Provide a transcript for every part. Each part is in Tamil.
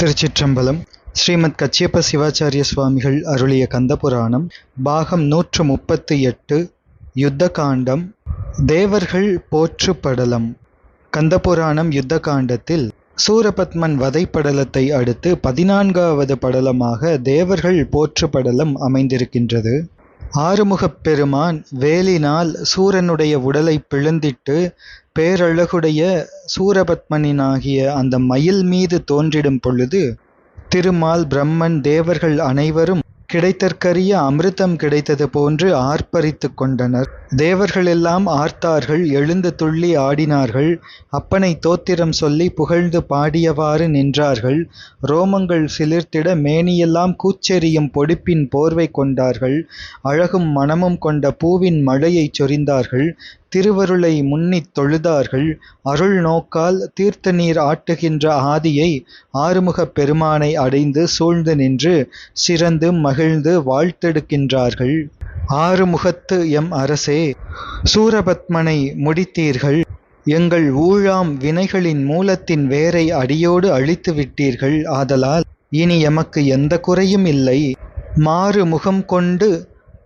திருச்சிற்றம்பலம். ஸ்ரீமத் கச்சியப்ப சிவாச்சாரிய சுவாமிகள் அருளிய கந்தபுராணம் பாகம் 138 யுத்த காண்டம் தேவர்கள் போற்று படலம். கந்தபுராணம் யுத்த காண்டத்தில் சூரபத்மன் வதை படலத்தை அடுத்து 14வது படலமாக தேவர்கள் போற்று படலம் அமைந்திருக்கின்றது. ஆறுமுகப் பெருமான் வேலினால் சூரனுடைய உடலை பிளந்திட்டு பேரழகுடைய சூரபத்மனினாகிய அந்த மயில் மீது தோன்றிடும் பொழுது திருமால் பிரம்மன் தேவர்கள் அனைவரும் கிடைத்தற்கரிய அமிர்தம் கிடைத்தது போன்று ஆர்ப்பரித்து கொண்டனர். தேவர்கள் எல்லாம் ஆர்த்தார்கள், எழுந்து துள்ளி ஆடினார்கள், அப்பனை தோத்திரம் சொல்லி புகழ்ந்து பாடியவாறு நின்றார்கள். ரோமங்கள் சிலிர்த்திட மேனியெல்லாம் கூச்செறியும் பொடிப்பின் போர்வை கொண்டார்கள். அழகும் மனமும் கொண்ட பூவின் மழையை சொரிந்தார்கள். திருவருளை முன்னித் தொழுதார்கள். அருள் நோக்கால் தீர்த்த நீர் ஆட்டுகின்ற ஆதியை ஆறுமுகப் பெருமானை அடைந்து சூழ்ந்து நின்று சிறந்து மகிழ்ந்து வாழ்த்தெடுக்கின்றார்கள். ஆறுமுகத்து எம் அரசே, சூரபத்மனை முடித்தீர்கள். எங்கள் ஊழாம் வினைகளின் மூலத்தின் வேரை அடியோடு அழித்து விட்டீர்கள். ஆதலால் இனி எமக்கு எந்த குறையும் இல்லை. மாறு முகம் கொண்டு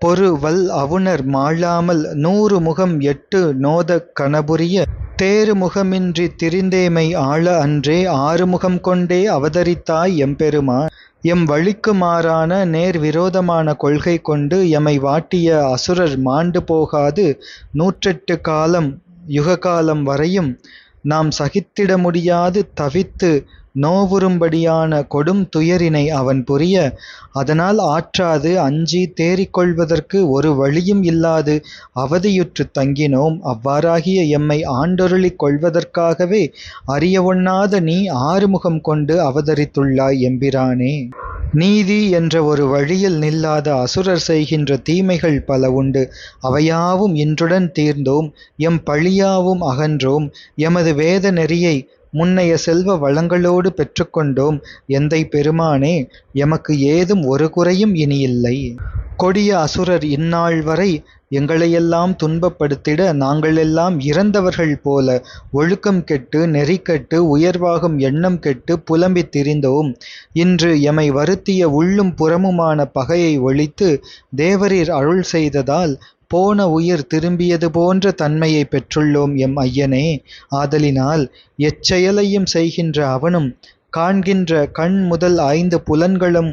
பொறு வல் அவுணர் மாளாமல் 100 முகம் 8 நோதக் கணபுரிய தேறு முகமின்றி திரிந்தேமை ஆள அன்றே ஆறுமுகம் கொண்டே அவதரித்தாய் எம்பெருமான். எம் வழிக்கு மாறான நேர் விரோதமான கொள்கை கொண்டு எமை வாட்டிய அசுரர் மாண்டு போகாது 108 காலம் யுககாலம் வரையும் நாம் சகித்திட முடியாது தவித்து நோவுறும்படியான கொடும் துயரினை அவன் புரிய, அதனால் ஆற்றாது அஞ்சி தேறிக்கொள்வதற்கு ஒரு வழியும் இல்லாது அவதியுற்று தங்கினோம். அவ்வாறாகிய எம்மை ஆண்டொருளிக் கொள்வதற்காகவே அறிய ஒண்ணாத நீ ஆறுமுகம் கொண்டு அவதரித்துள்ளாய் எம்பிரானே. நீதி என்ற ஒரு வழியில் நில்லாத அசுரர் செய்கின்ற தீமைகள் பல உண்டு. அவையாவும் இன்றுடன் தீர்ந்தோம். எம் பழியாவும் அகன்றோம். எமது வேத நெறியை முன்னைய செல்வ வளங்களோடு பெற்றுக்கொண்டோம். எந்தை பெருமானே, எமக்கு ஏதும் ஒரு குறையும் இனியில்லை. கொடிய அசுரர் இந்நாள் வரை எங்களையெல்லாம் துன்பப்படுத்திட நாங்களெல்லாம் இறந்தவர்கள் போல ஒழுக்கம் கெட்டு நெறி கெட்டு உயர்வாகும் எண்ணம் கெட்டு புலம்பித் திரிந்தோம். இன்று எமை வருத்திய உள்ளும் புறமுமான பகையை ஒழித்து தேவரீர் அருள் செய்ததால் போன உயிர் திரும்பியது போன்ற தன்மையை பெற்றுள்ளோம் எம் ஐயனே. ஆதலினால் எச்செயலையும் செய்கின்ற அவனும் காண்கின்ற கண் முதல் 5 புலன்களும்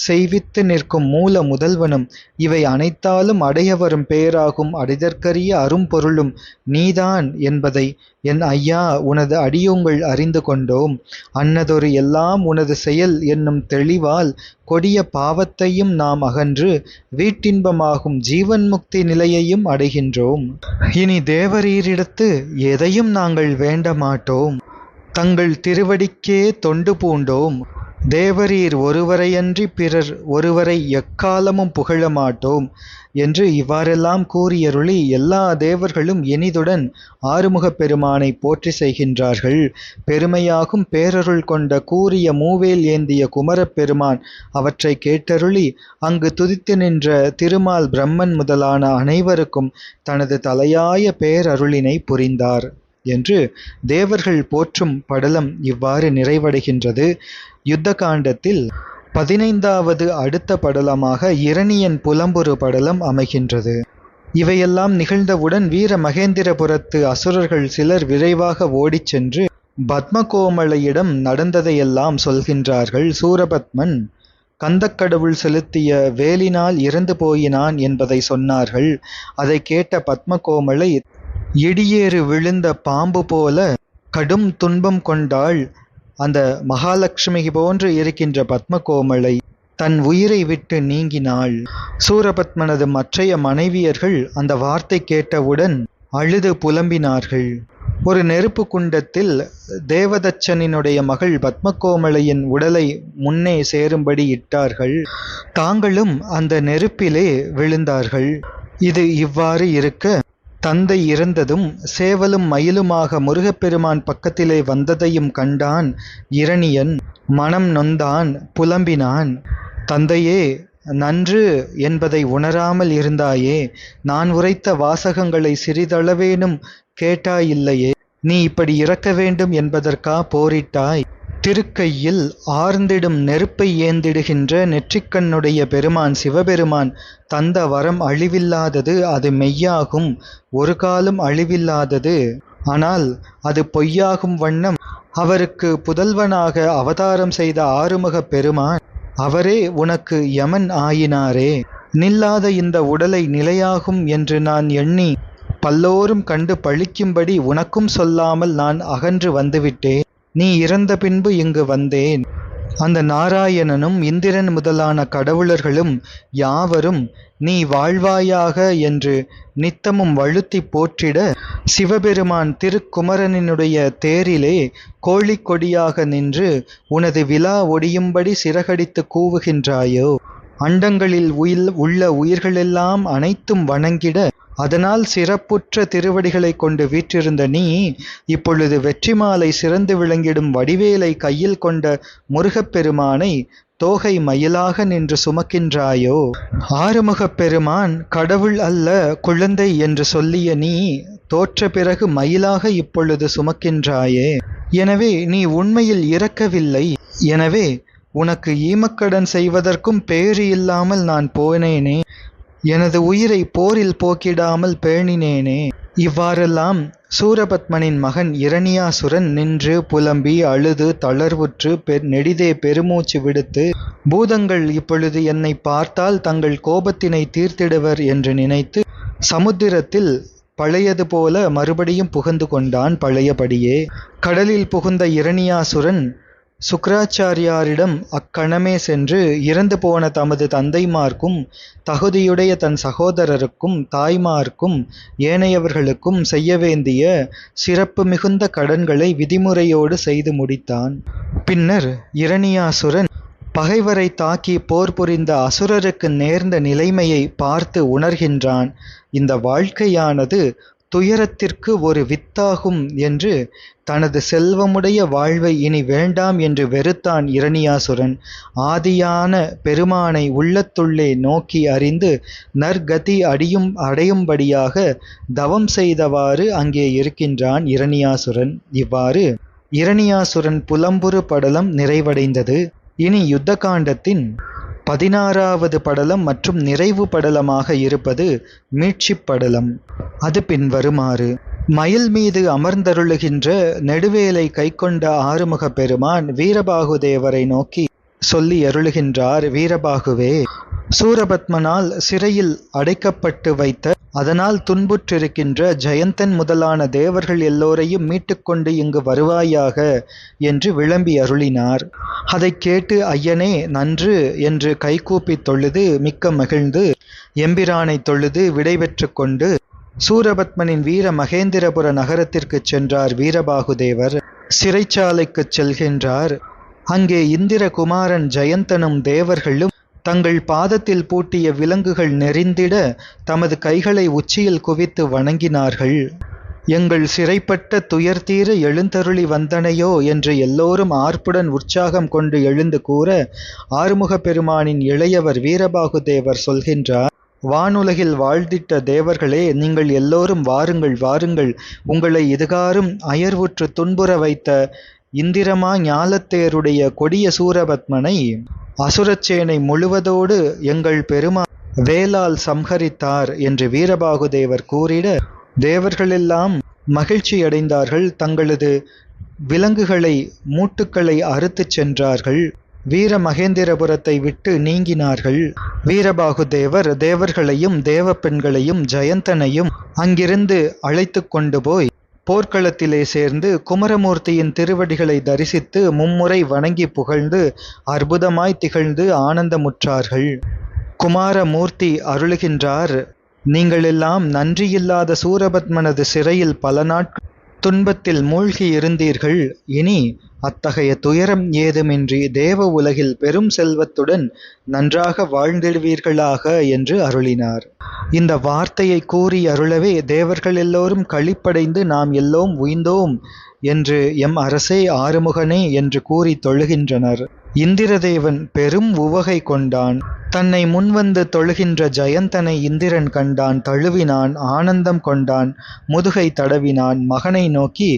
செய்வித்து நிற்கும் மூல முதல்வனும் இவை அனைத்தாலும் அடைய வரும் பேராகும் அடைதற்கரிய அரும்பொருளும் நீதான் என்பதை என் ஐயா உனது அடியோங்கள் அறிந்து கொண்டோம். அன்னதொரு எல்லாம் உனது செயல் என்னும் தெளிவால் கொடிய பாவத்தையும் நாம் அகன்று வீட்டின்பமாகும் ஜீவன் முக்தி நிலையையும் அடைகின்றோம். இனி தேவரீரிடத்து எதையும் நாங்கள் வேண்ட மாட்டோம். தங்கள் திருவடிக்கே தொண்டு பூண்டோம். தேவரீர் ஒருவரையன்றி பிறர் ஒருவரை எக்காலமும் புகழ மாட்டோம் என்று இவ்வாறெல்லாம் கூறியருளி எல்லா தேவர்களும் இனிதுடன் ஆறுமுகப் பெருமானை போற்றி செய்கின்றார்கள். பெருமையாகும் பேரருள் கொண்ட கூறிய மூவேல் ஏந்திய குமரப் பெருமான் அவற்றை கேட்டருளி அங்கு துதித்து நின்ற திருமால் பிரம்மன் முதலான அனைவருக்கும் தனது தலையாய பேரருளினை புரிந்தார் என்று தேவர்கள் போற்றும் படலம் இவ்வாறு நிறைவடைகின்றது. யுத்த காண்டத்தில் 15வது அடுத்த படலமாக இரணியன் புலம்புரு படலம் அமைகின்றது. இவையெல்லாம் நிகழ்ந்தவுடன் வீர மகேந்திரபுரத்து அசுரர்கள் சிலர் விரைவாக ஓடிச் சென்று பத்மகோமளையிடம் நடந்ததையெல்லாம் சொல்கின்றார்கள். சூரபத்மன் கந்தக்கடவுள் செலுத்திய வேலினால் இறந்து போயினான் என்பதை சொன்னார்கள். அதை கேட்ட பத்மகோமளை இடியேறு விழுந்த பாம்பு போல கடும் துன்பம் கொண்டாள். அந்த மகாலட்சுமி போன்று இருக்கின்ற பத்மகோமளை தன் உயிரை விட்டு நீங்கினாள். சூரபத்மனது மற்றைய மனைவியர்கள் அந்த வார்த்தை கேட்டவுடன் அழுது புலம்பினார்கள். ஒரு நெருப்பு குண்டத்தில் தேவதச்சனினுடைய மகள் பத்மகோமளையின் உடலை முன்னே சேரும்படி இட்டார்கள். தாங்களும் அந்த நெருப்பிலே விழுந்தார்கள். இது இவ்வாறு இருக்க தந்தை இறந்ததும் சேவலும் மயிலுமாக முருகப்பெருமான் பக்கத்திலே வந்ததையும் கண்டான் இரணியன். மனம் நொந்தான், புலம்பினான். தந்தையே, நன்று என்பதை உணராமல் இருந்தாயே. நான் உரைத்த வாசகங்களை சிறிதளவேனும் கேட்டாயில்லையே. நீ இப்படி இறக்க வேண்டும் என்பதற்கா போரிட்டாய்? திருக்கையில் ஆர்ந்திடும் நெருப்பை ஏந்திடுகின்ற நெற்றிக்கண்ணுடைய பெருமான் சிவபெருமான் தந்த வரம் அழிவில்லாதது, அது மெய்யாகும், ஒரு காலம் அழிவில்லாதது. ஆனால் அது பொய்யாகும் வண்ணம் அவருக்கு புதல்வனாக அவதாரம் செய்த ஆறுமுகப் பெருமான் அவரே உனக்கு யமன் ஆயினாரே. நில்லாத இந்த உடலை நிலையாகும் என்று நான் எண்ணி பல்லோரும் கண்டு பழிக்கும்படி உனக்கும் சொல்லாமல் நான் அகன்று வந்துவிட்டேன். நீ இறந்த பின்பு இங்கு வந்தேன். அந்த நாராயணனும் இந்திரன் முதலான கடவுளர்களும் யாவரும் நீ வாழ்வாயாக என்று நித்தமும் வழுத்தி போற்றிட, சிவபெருமான் திருக்குமரனினுடைய தேரிலே கோழிக்கொடியாக நின்று உனது விழா ஒடியும்படி சிறகடித்து கூவுகின்றாயோ. அண்டங்களில் உள்ள உயிர்களெல்லாம் அனைத்தும் வணங்கிட, அதனால் சிறப்புற்ற திருவடிகளை கொண்டு வீற்றிருந்த நீ இப்பொழுது வெற்றி மாலை சிறந்து விளங்கிடும் வடிவேலை கையில் கொண்ட முருகப்பெருமானை தோகை மயிலாக நின்று சுமக்கின்றாயோ. ஆறுமுகப் பெருமான் கடவுள் அல்ல குழந்தை என்று சொல்லிய நீ தோற்ற பிறகு மயிலாக இப்பொழுது சுமக்கின்றாயே. எனவே நீ உண்மையில் இறக்கவில்லை. எனவே உனக்கு ஈமக்கடன் செய்வதற்கும் பேறு இல்லாமல் நான் போனேனே. எனது உயிரை போரில் போக்கிடாமல் பேணினேனே. இவ்வாறெல்லாம் சூரபத்மனின் மகன் இரணியாசுரன் நின்று புலம்பி அழுது தளர்வுற்று நெடிதே பெருமூச்சு விடுத்து, பூதங்கள் இப்பொழுது என்னை பார்த்தால் தங்கள் கோபத்தினை தீர்த்திடுவர் என்று நினைத்து சமுத்திரத்தில் பழையது போல மறுபடியும் புகுந்து கொண்டான். பழையபடியே கடலில் புகுந்த இரணியாசுரன் சுக்ராச்சாரியாரிடம் அக்கணமே சென்று இறந்து போன தமது தந்தைமார்க்கும் தகுதியுடைய தன் சகோதரருக்கும் தாய்மார்க்கும் ஏனையவர்களுக்கும் செய்ய வேண்டிய சிறப்பு மிகுந்த கடன்களை விதிமுறையோடு செய்து முடித்தான். பின்னர் இரணியாசுரன் பகைவரை தாக்கி போர் புரிந்த அசுரருக்கு நேர்ந்த நிலைமையை பார்த்து உணர்கின்றான். இந்த வாழ்க்கையானது துயரத்திற்கு ஒரு வித்தாகும் என்று தனது செல்வமுடைய வாழ்வை இனி வேண்டாம் என்று வெறுத்தான் இரணியாசுரன். ஆதியான பெருமானை உள்ளத்துள்ளே நோக்கி அறிந்து நற்கதி அடையும்படியாக தவம் செய்தவாறு அங்கே இருக்கின்றான் இரணியாசுரன். இவ்வாறு இரணியாசுரன் புலம்புறு படலம் நிறைவடைந்தது. இனி யுத்த காண்டத்தின் 16வது படலம் மற்றும் நிறைவு படலமாக இருப்பது மீட்சிப் படலம். அது பின்வருமாறு. மயில் மீது அமர்ந்தருளுகின்ற நெடுவேலை கைக்கொண்ட ஆறுமுகப் பெருமான் வீரபாகுதேவரை நோக்கி சொல்லி அருளுகின்றார். வீரபாகுவே, சூரபத்மனால் சிறையில் அடைக்கப்பட்டு வைத்த, அதனால் துன்புற்றிருக்கின்ற ஜெயந்தன் முதலான தேவர்கள் எல்லோரையும் மீட்டுக்கொண்டு இங்கு வருவாயாக என்று விளம்பி அருளினார். அதை கேட்டு ஐயனே நன்று என்று கைகூப்பி தொழுது மிக்க மகிழ்ந்து எம்பிரானை தொழுது விடைபெற்று கொண்டு சூரபத்மனின் வீர மகேந்திரபுர நகரத்திற்கு சென்றார். வீரபாகுதேவர் சிறைச்சாலைக்கு செல்கின்றார். அங்கே இந்திரகுமாரன் ஜெயந்தனும் தேவர்களும் தங்கள் பாதத்தில் பூட்டிய விலங்குகள் நெறிந்திட தமது கைகளை உச்சியில் குவித்து வணங்கினார்கள். எங்கள் சிறைப்பட்ட துயர்தீர எழுந்தருளி வந்தனையோ என்று எல்லோரும் ஆர்ப்புடன் உற்சாகம் கொண்டு எழுந்து கூற, ஆறுமுகப் பெருமானின் இளையவர் வீரபாகுதேவர் சொல்கின்றார். வானுலகில் வாழ்ந்திட்ட தேவர்களே, நீங்கள் எல்லோரும் வாருங்கள் வாருங்கள். உங்களை இதுகாரும் அயர்வுற்று துன்புற வைத்த இந்திரமா ஞாலத்தேருடைய கொடிய சூரபத்மனை அசுரச்சேனை முழுவதோடு எங்கள் பெருமான் வேலால் சம்ஹரித்தார் என்று வீரபாகுதேவர் கூறிட, தேவர்களெல்லாம் மகிழ்ச்சியடைந்தார்கள். தங்களது விலங்குகளை மூட்டுக்களை அறுத்துச் சென்றார்கள். வீர மகேந்திரபுரத்தை விட்டு நீங்கினார்கள். வீரபாகுதேவர் தேவர்களையும் தேவ பெண்களையும் ஜெயந்தனையும் அங்கிருந்து அழைத்து கொண்டு போய் போர்க்களத்திலே சேர்ந்து குமரமூர்த்தியின் திருவடிகளை தரிசித்து மும்முறை வணங்கி புகழ்ந்து அற்புதமாய் திகழ்ந்து ஆனந்தமுற்றார்கள். குமாரமூர்த்தி அருளுகின்றார். நீங்களெல்லாம் நன்றியில்லாத சூரபத்மனது சிறையில் பல நாட்கள் துன்பத்தில் மூழ்கி இருந்தீர்கள். இனி அத்தகைய துயரம் ஏதுமின்றி தேவ உலகில் பெரும் செல்வத்துடன் நன்றாக வாழ்ந்திடுவீர்களாக என்று அருளினார். இந்த வார்த்தையை கூறி அருளவே தேவர்கள் எல்லோரும் களிப்படைந்து நாம் எல்லோரும் உய்ந்தோம் என்று எம் அரசே ஆறுமுகனே என்று கூறி தொழுகின்றனர். இந்திரதேவன் பெரும் உவகை கொண்டான். தன்னை முன்வந்து தொழுகின்ற ஜெயந்தனை இந்திரன் கண்டான். தழுவினான், ஆனந்தம் கொண்டான், முதுகை தடவினான். மகனை நோக்கி,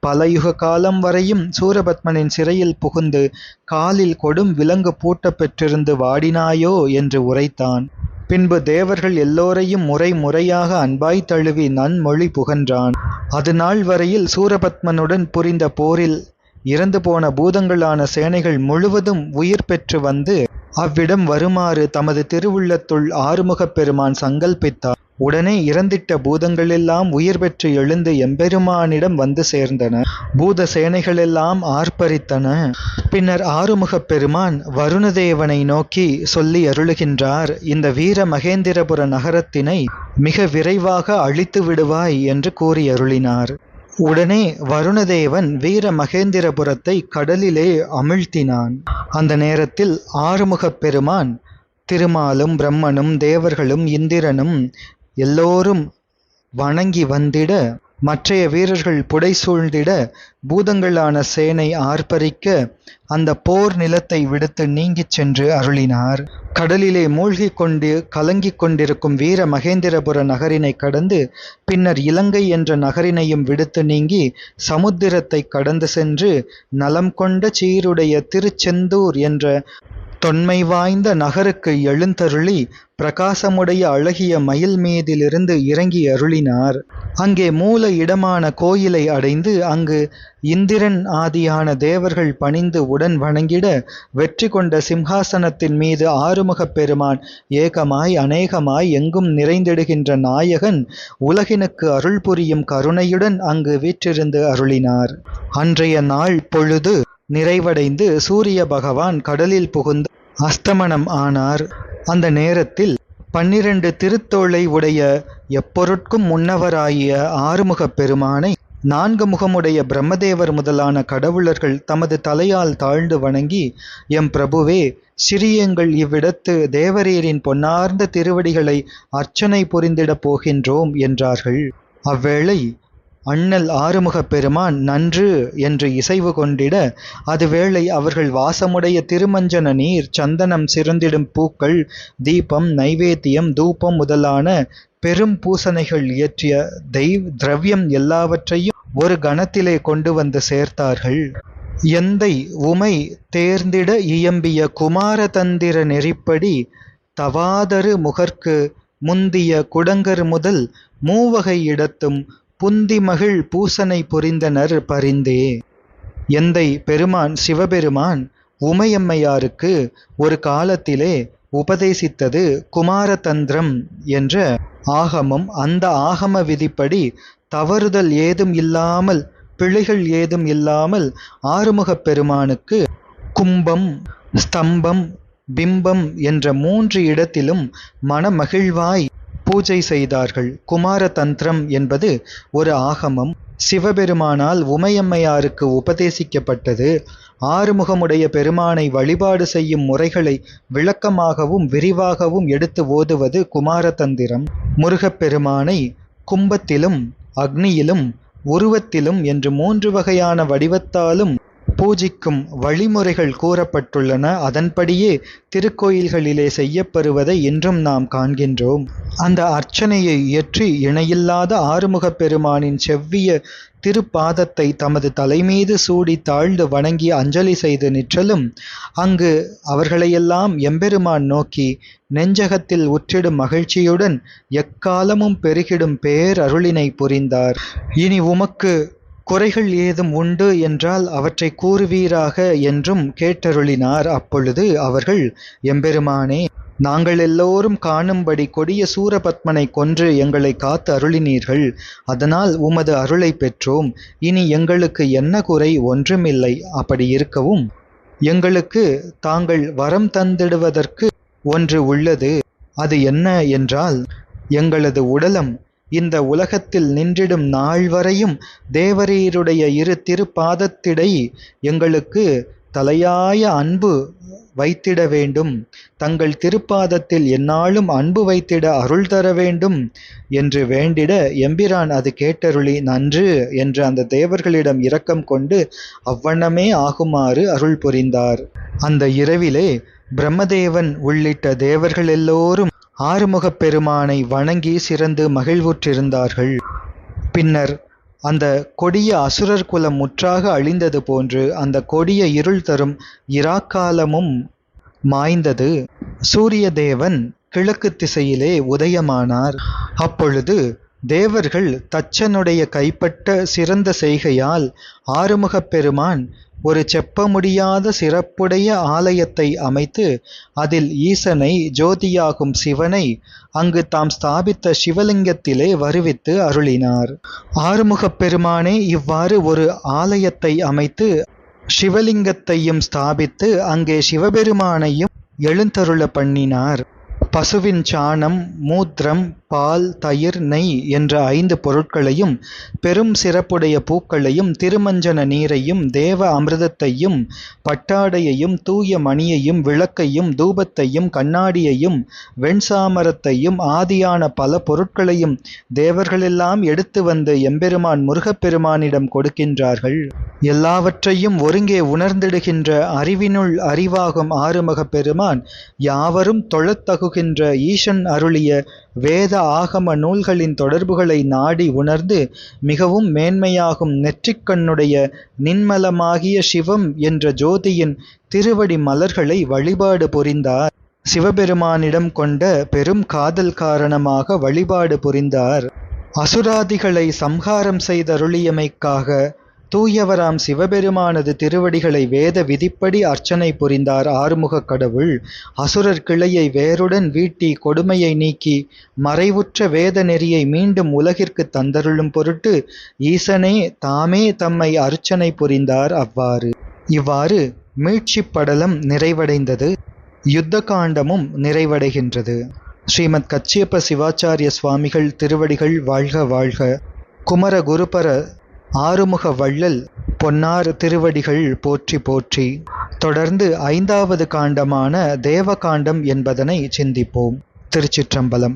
பல யுக காலம் வரையும் சூரபத்மனின் சிறையில் புகுந்து காலில் கொடும் விலங்கு பூட்டப் பெற்றிருந்து வாடினாயோ என்று உரைத்தான். பின்பு தேவர்கள் எல்லோரையும் முறை முறையாக அன்பாய் தழுவி நன்மொழி புகன்றான். அது நாள் வரையில் சூரபத்மனுடன் புரிந்த போரில் இறந்து போன பூதங்களான சேனைகள் முழுவதும் உயிர் பெற்று வந்து அவ்விடம் வருமாறு தமது திருவுள்ளத்துள் ஆறுமுகப் பெருமான் சங்கல்பித்தார். உடனே இறந்திட்ட பூதங்களெல்லாம் உயிர் பெற்று எழுந்து எம்பெருமானிடம் வந்து சேர்ந்தன. பூத சேனைகளெல்லாம் ஆர்ப்பரித்தன. பின்னர் ஆறுமுகப் பெருமான் வருணதேவனை நோக்கி சொல்லி அருளுகின்றார். இந்த வீர மகேந்திரபுர நகரத்தினை மிக விரைவாக அழித்து விடுவாய் என்று கூறி அருளினார். உடனே வருணதேவன் வீர மகேந்திரபுரத்தை கடலிலே அமிழ்த்தினான். அந்த நேரத்தில் ஆறுமுகப் பெருமான் திருமாலும் பிரம்மனும் தேவர்களும் இந்திரனும் எல்லோரும் வணங்கி வந்திட, மற்றைய வீரர்கள் புடைசூழ்ந்திட, பூதங்களான சேனை ஆர்ப்பரிக்க, அந்த போர் நிலத்தை விடுத்து நீங்கிச் சென்று அருளினார். கடலிலே மூழ்கிக் கொண்டு கலங்கிக் கொண்டிருக்கும் வீர மகேந்திரபுர நகரினை கடந்து பின்னர் இலங்கை என்ற நகரினையும் விடுத்து நீங்கி சமுத்திரத்தை கடந்து சென்று நலம் கொண்ட சீருடைய திருச்செந்தூர் என்ற தொன்மை வாய்ந்த நகருக்கு எழுந்தருளி பிரகாசமுடைய அழகிய மயில் மீதிலிருந்து இறங்கி அருளினார். அங்கே மூல இடமான கோயிலை அடைந்து அங்கு இந்திரன் ஆதியான தேவர்கள் பணிந்து உடன் வணங்கிட, வெற்றி கொண்ட சிம்ஹாசனத்தின் மீது ஆறுமுகப் பெருமான் ஏகமாய் அநேகமாய் எங்கும் நிறைந்திடுகின்ற நாயகன் உலகினுக்கு அருள் புரியும் கருணையுடன் அங்கு வீற்றிருந்து அருளினார். அன்றைய நாள் பொழுது நிறைவடைந்து சூரிய பகவான் கடலில் புகுந்து அஸ்தமனம் ஆனார். அந்த நேரத்தில் 12 திருத்தோளை உடைய எப்பொருட்கும் முன்னவராகிய ஆறுமுகப் பெருமானை 4 முகமுடைய பிரம்மதேவர் முதலான கடவுளர்கள் தமது தலையால் தாழ்ந்து வணங்கி, எம் பிரபுவே, சிறியங்கள் இவ்விடத்து தேவரீரின் பொன்னார்ந்த திருவடிகளை அர்ச்சனை புரிந்திடப் போகின்றோம் என்றார்கள். அவ்வேளை அண்ணல் ஆறுமுகப் பெருமான் நன்று என்று இசைவு கொண்டிட, அதுவேளை அவர்கள் வாசமுடைய திருமஞ்சன நீர், சந்தனம் சிறந்திடும் பூக்கள், தீபம், நைவேத்தியம், தூபம் முதலான பெரும் பூசணைகள் இயற்றிய திரவியம் எல்லாவற்றையும் ஒரு கணத்திலே கொண்டு வந்து சேர்த்தார்கள். எந்தை உமை தேர்ந்திட இயம்பிய குமாரதந்திர நெறிப்படி தவாதரு முகர்க்கு முந்திய குடங்கர் முதல் மூவகை இடத்தும் புந்திமகிழ் பூசனை புரிந்தனர் பரிந்தே. எந்தை பெருமான் சிவபெருமான் உமையம்மையாருக்கு ஒரு காலத்திலே உபதேசித்தது குமாரதந்திரம் என்ற ஆகமம். அந்த ஆகம விதிப்படி தவறுதல் ஏதும் இல்லாமல், பிழைகள் ஏதும் இல்லாமல் ஆறுமுகப் பெருமானுக்கு கும்பம், ஸ்தம்பம், பிம்பம் என்ற 3 இடத்திலும் மனமகிழ்வாய் பூஜை செய்தார்கள். குமாரதந்திரம் என்பது ஒரு ஆகமம். சிவபெருமானால் உமையம்மையாருக்கு உபதேசிக்கப்பட்டது. ஆறுமுகமுடைய பெருமானை வழிபாடு செய்யும் முறைகளை விளக்கமாகவும் விரிவாகவும் எடுத்து ஓதுவது குமாரதந்திரம். முருகப்பெருமானை கும்பத்திலும் அக்னியிலும் உருவத்திலும் என்று 3 வகையான வடிவத்தாலும் பூஜிக்கும் வழிமுறைகள் கூறப்பட்டுள்ளன. அதன்படியே திருக்கோயில்களிலே செய்யப்பெறுவதை இன்றும் நாம் காண்கின்றோம். அந்த அர்ச்சனையை இயற்றி இணையில்லாத ஆறுமுகப் பெருமானின் செவ்விய திருப்பாதத்தை தமது தலைமீது சூடி தாழ்ந்து வணங்கி அஞ்சலி செய்து நிற்றலும், அங்கு அவர்களையெல்லாம் எம்பெருமான் நோக்கி நெஞ்சகத்தில் உற்றிடும் மகிழ்ச்சியுடன் எக்காலமும் பெருகிடும் பேரருளினை புரிந்தார். இனி உமக்கு குறைகள் ஏதும் உண்டு என்றால் அவற்றை கூறுவீராக என்றும் கேட்டருளினார். அப்பொழுது அவர்கள், எம்பெருமானே, நாங்கள் எல்லோரும் காணும்படி கொடிய சூரபத்மனை கொன்று எங்களை காத்து அருளினீர்கள். அதனால் உமது அருளை பெற்றோம். இனி எங்களுக்கு என்ன குறை? ஒன்றுமில்லை. அப்படி இருக்கவும் எங்களுக்கு தாங்கள் வரம் தந்திடுவதற்கு ஒன்று உள்ளது. அது என்ன என்றால், எங்களது உடலம் இந்த உலகத்தில் நின்றிடும் நாள் வரையும் தேவரீருடைய 2 திருப்பாதத்திடை எங்களுக்கு தலையாய அன்பு வைத்திட வேண்டும். தங்கள் திருப்பாதத்தில் எந்நாளும் அன்பு வைத்திட அருள் தர வேண்டும் என்று வேண்டிட, எம்பிரான் அது கேட்டருளி நன்று என்று அந்த தேவர்களிடம் இரக்கம் கொண்டு அவ்வண்ணமே ஆகுமாறு அருள் புரிந்தார். அந்த இரவிலே பிரம்மதேவன் உள்ளிட்ட தேவர்கள் எல்லோரும் ஆறுமுகப் பெருமானை வணங்கி சிறந்து மகிழ்வுற்றிருந்தார்கள். பின்னர் அந்த கொடிய அசுரர் குலம் முற்றாக அழிந்தது போன்று அந்த கொடிய இருள் தரும் இராக்காலமும் மாய்ந்தது. சூரிய தேவன் கிழக்கு திசையிலே உதயமானார். அப்பொழுது தேவர்கள் தச்சனுடைய கைப்பட்ட சிறந்த செய்கையால் ஆறுமுகப் பெருமான் ஒரு செப்ப முடியாத சிறப்புடைய ஆலயத்தை அமைத்து அதில் ஈசனை ஜோதியாகும் சிவனை அங்கு தாம் ஸ்தாபித்த சிவலிங்கத்திலே வருவித்து அருளினார். ஆறுமுகப் பெருமானே இவ்வாறு ஒரு ஆலயத்தை அமைத்து சிவலிங்கத்தையும் ஸ்தாபித்து அங்கே சிவபெருமானையும் எழுந்தருள பண்ணினார். பசுவின் சாணம், மூத்திரம், பால், தயிர், நெய் என்ற 5 பொருட்களையும், பெரும் சிறப்புடைய பூக்களையும், திருமஞ்சன நீரையும், தேவ அமிர்தத்தையும், பட்டாடையையும், தூய மணியையும், விளக்கையும், தூபத்தையும், கண்ணாடியையும், வெண்சாமரத்தையும், ஆதியான பல பொருட்களையும் தேவர்களெல்லாம் எடுத்து வந்து எம்பெருமான் முருகப்பெருமானிடம் கொடுக்கின்றார்கள். எல்லாவற்றையும் ஒருங்கே உணர்ந்திடுகின்ற அறிவினுள் அறிவாகும் ஆறுமுகப் பெருமான் யாவரும் தொழத்தகுகின்ற ஈசன் அருளிய வேத ஆகம நூல்களின் தொடர்புகளை நாடி உணர்ந்து மிகவும் மேன்மையாகும் நெற்றிக்கண்ணுடைய நின்மலமாகிய சிவம் என்ற ஜோதியின் திருவடி மலர்களை வழிபாடு புரிந்தார். சிவபெருமானிடம் கொண்ட பெரும் காதல் காரணமாக வழிபாடு புரிந்தார். அசுராதிகளை சம்ஹாரம் செய்தருளியமைக்காக தூயவராம் சிவபெருமானது திருவடிகளை வேத விதிப்படி அர்ச்சனை புரிந்தார் ஆறுமுகக் கடவுள். அசுரர் கிளையை வேருடன் வீட்டி கொடுமையை நீக்கி மறைவுற்ற வேத நெறியை மீண்டும் உலகிற்கு தந்தருளும் பொருட்டு ஈசனே தாமே தம்மை அர்ச்சனை புரிந்தார். இவ்வாறு மீட்சிப் படலம் நிறைவடைந்தது. யுத்த காண்டமும் நிறைவடைகின்றது. ஸ்ரீமத் கச்சியப்ப சிவாச்சாரிய சுவாமிகள் திருவடிகள் வாழ்க வாழ்க. குமர குருபர ஆறுமுக வள்ளல் பொன்னார் திருவடிகள் போற்றி போற்றி. தொடர்ந்து 5வது காண்டமான தேவகாண்டம் என்பதனை சிந்திப்போம். திருச்சிற்றம்பலம்.